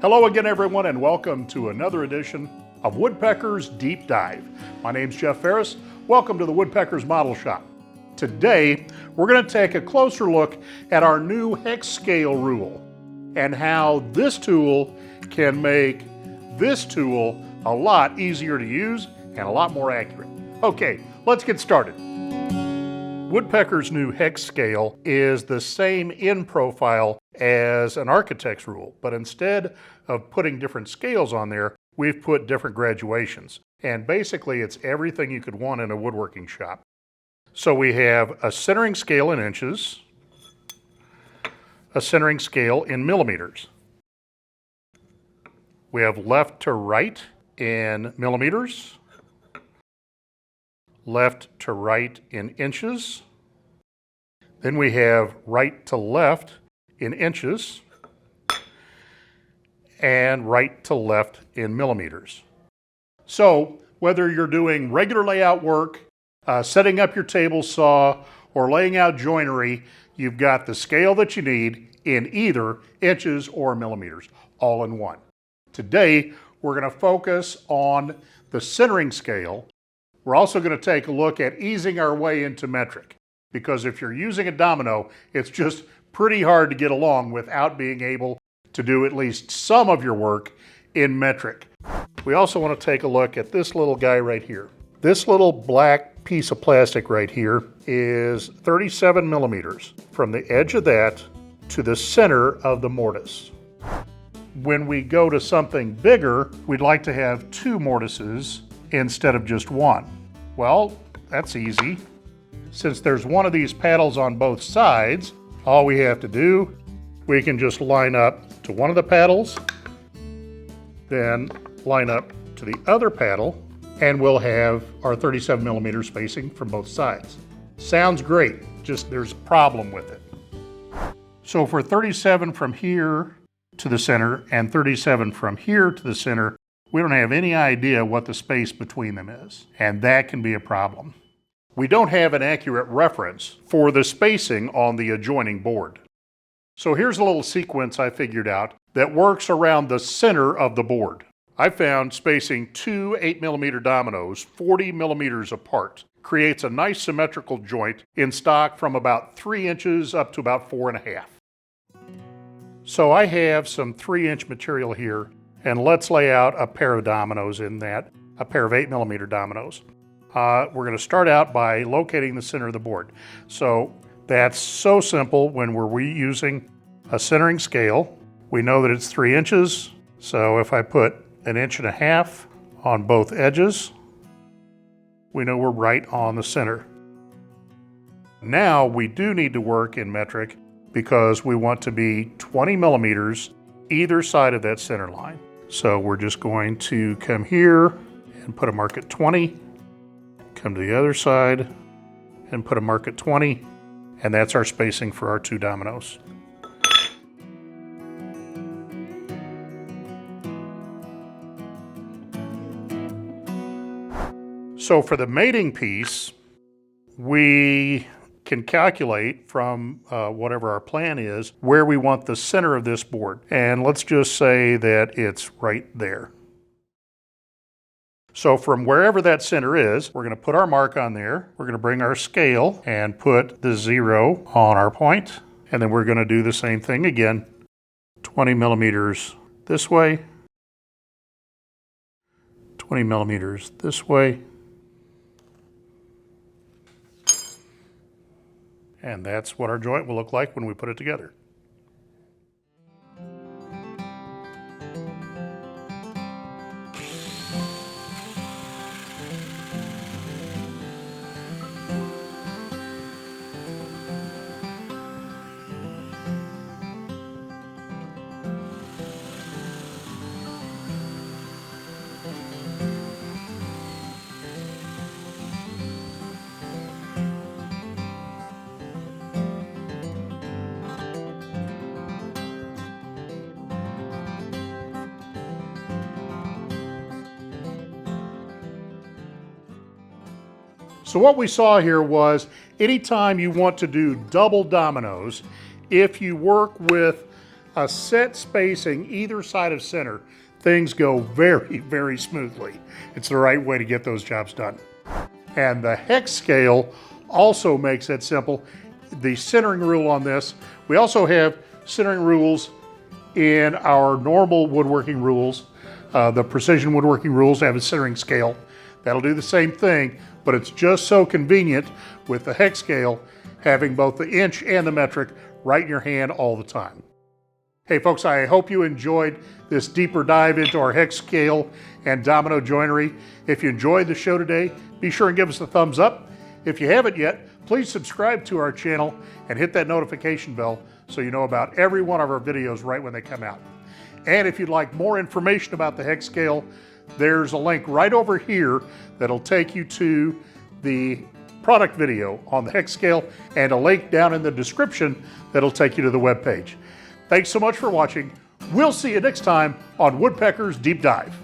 Hello again, everyone, and welcome to another edition of Woodpeckers Deep Dive. My name's Jeff Farris. Welcome to the Woodpeckers Model Shop. Today, we're going to take a closer look at our new HexScale rule and how this tool can make this tool a lot easier to use and a lot more accurate. Okay, let's get started. Woodpecker's new HexScale is the same in profile as an architect's rule, but instead of putting different scales on there, we've put different graduations. And basically, it's everything you could want in a woodworking shop. So we have a centering scale in inches, a centering scale in millimeters. We have left to right in millimeters, left to right in inches. Then we have right to left in inches and right to left in millimeters. So whether you're doing regular layout work, setting up your table saw, or laying out joinery, you've got the scale that you need in either inches or millimeters, all in one. Today, we're going to focus on the centering scale. We're also going to take a look at easing our way into metric, because if you're using a domino, it's just pretty hard to get along without being able to do at least some of your work in metric. We also want to take a look at this little guy right here. This little black piece of plastic right here is 37 millimeters from the edge of that to the center of the mortise. When we go to something bigger, we'd like to have 2 mortises instead of just 1. Well, that's easy. Since there's one of these paddles on both sides, all we have to do, we can just line up to one of the paddles, then line up to the other paddle, and we'll have our 37 millimeter spacing from both sides. Sounds great, just there's a problem with it. So for 37 from here to the center and 37 from here to the center, we don't have any idea what the space between them is, and that can be a problem. We don't have an accurate reference for the spacing on the adjoining board. So here's a little sequence I figured out that works around the center of the board. I found spacing 2 8mm dominoes 40 millimeters apart creates a nice symmetrical joint in stock from about 3 inches up to about 4.5. So I have some 3-inch material here, and let's lay out a pair of dominoes in that, a pair of 8mm dominoes. We're going to start out by locating the center of the board. So that's so simple when we're reusing a centering scale. We know that it's 3 inches, so if I put 1.5 inches on both edges, we know we're right on the center. Now we do need to work in metric because we want to be 20 millimeters either side of that center line. So we're just going to come here and put a mark at 20, come to the other side and put a mark at 20, and that's our spacing for our 2 dominoes. So for the mating piece, we can calculate from whatever our plan is where we want the center of this board. And let's just say that it's right there. So from wherever that center is, we're going to put our mark on there. We're going to bring our scale and put the 0 on our point. And then we're going to do the same thing again. 20 millimeters this way. 20 millimeters this way. And that's what our joint will look like when we put it together. So what we saw here was anytime you want to do double dominoes, if you work with a set spacing either side of center, things go very, very smoothly. It's the right way to get those jobs done. And the hex scale also makes it simple. The centering rule on this, we also have centering rules in our normal woodworking rules. The precision woodworking rules have a centering scale. That'll do the same thing, but it's just so convenient with the hex scale having both the inch and the metric right in your hand all the time. Hey folks, I hope you enjoyed this deeper dive into our hex scale and domino joinery. If you enjoyed the show today, be sure and give us a thumbs up. If you haven't yet, please subscribe to our channel and hit that notification bell so you know about every one of our videos right when they come out. And if you'd like more information about the hex scale, there's a link right over here that'll take you to the product video on the hex scale and a link down in the description that'll take you to the web page. Thanks so much for watching. We'll see you next time on Woodpeckers Deep Dive.